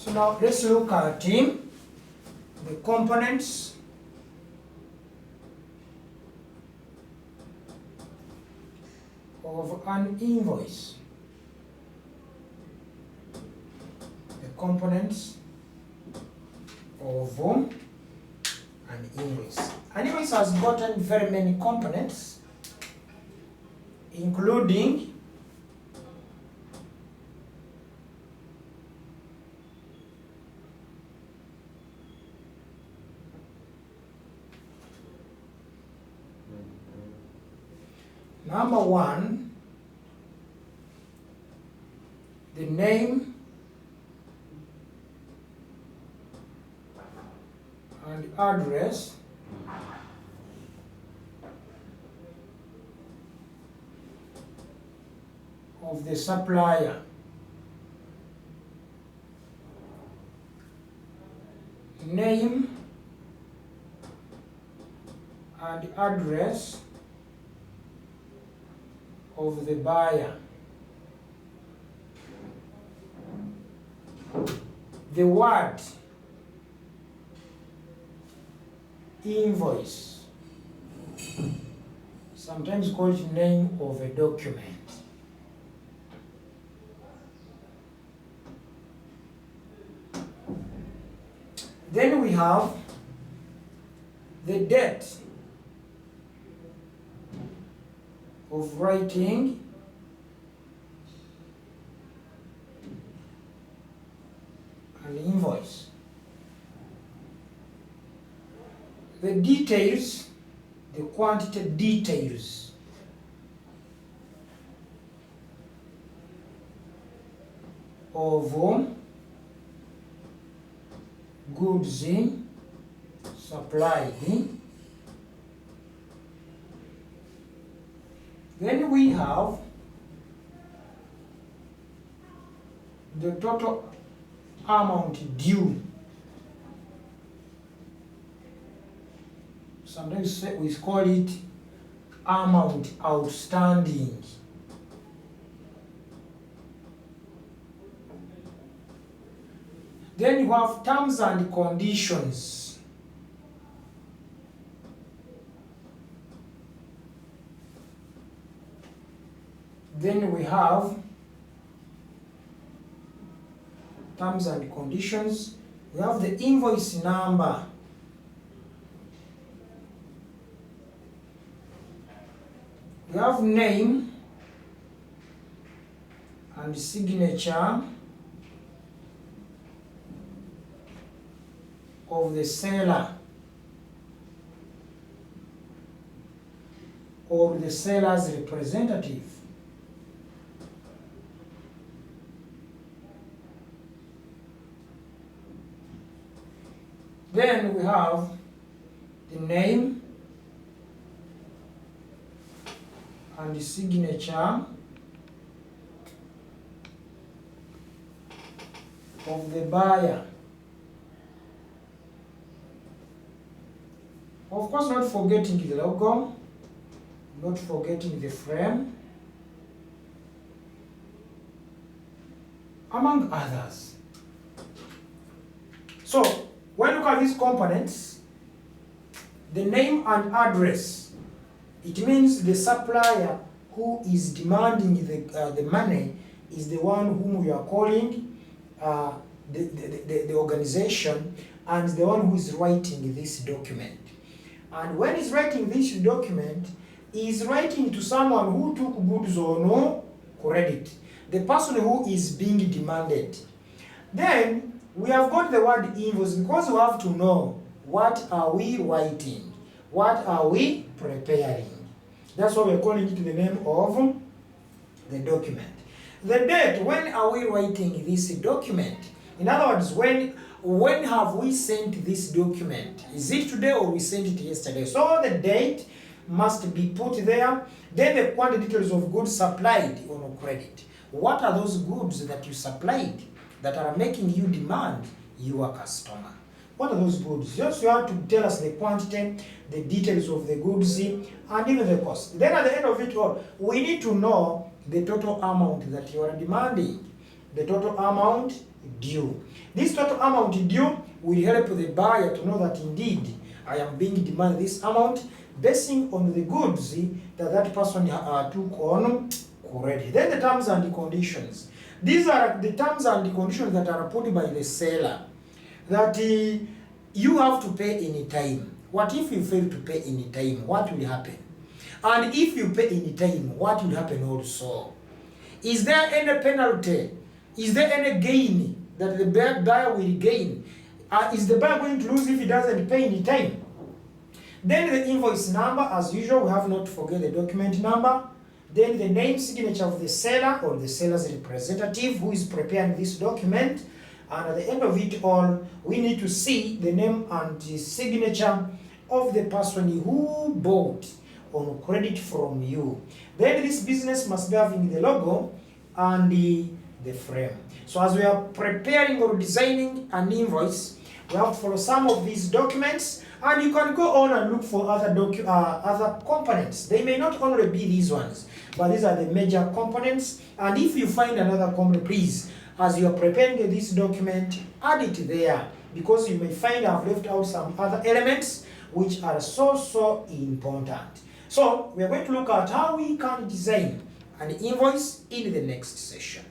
So now let's look at the components of an invoice. The components of an invoice. An invoice has gotten very many components, including number one, the name and address of the supplier. Name and address of the buyer. The word invoice, sometimes called name of a document. Then we have the date of writing an invoice. The details, the quantity details of goods supplied. Then we have the total amount due. Sometimes we call it amount outstanding. Then you have terms and conditions. Then we have terms and conditions. We have the invoice number. We have name and signature of the seller or the seller's representative. Then we have the name and the signature of the buyer. Of course, not forgetting the logo, not forgetting the frame, among others. So, when you look at these components, the name and address, it means the supplier who is demanding the money is the one whom we are calling the organization, and the one who is writing this document. And when he's writing this document, he is writing to someone who took goods or no credit, the person who is being demanded. Then we have got the word invoice because we have to know what are we writing, what are we preparing. That's why we're calling it the name of the document. The date, when are we writing this document? In other words, when have we sent this document? Is it today or we sent it yesterday? So the date must be put there. Then the quantity details of goods supplied on credit. What are those goods that you supplied that are making you demand your customer? What are those goods? Just you have to tell us the quantity, the details of the goods, and even the cost. Then at the end of it all, we need to know the total amount that you are demanding. The total amount due. This total amount due will help the buyer to know that indeed I am being demanded this amount basing on the goods that that person took on credit. Then the terms and conditions. These are the terms and conditions that are put by the seller, that you have to pay any time. What if you fail to pay any time? What will happen? And if you pay any time, what will happen also? Is there any penalty? Is there any gain that the buyer will gain? Is the buyer going to lose if he doesn't pay any time? Then the invoice number, as usual, we have not to forget the document number. Then the name, signature of the seller or the seller's representative who is preparing this document. And at the end of it all, we need to see the name and the signature of the person who bought on credit from you. Then this business must be having the logo and the frame. So as we are preparing or designing an invoice, we have to follow some of these documents, and you can go on and look for other components. They may not only be these ones, but these are the major components. And if you find another component, please, as you are preparing this document, add it there, because you may find I've left out some other elements which are so important. So we are going to look at how we can design an invoice in the next session.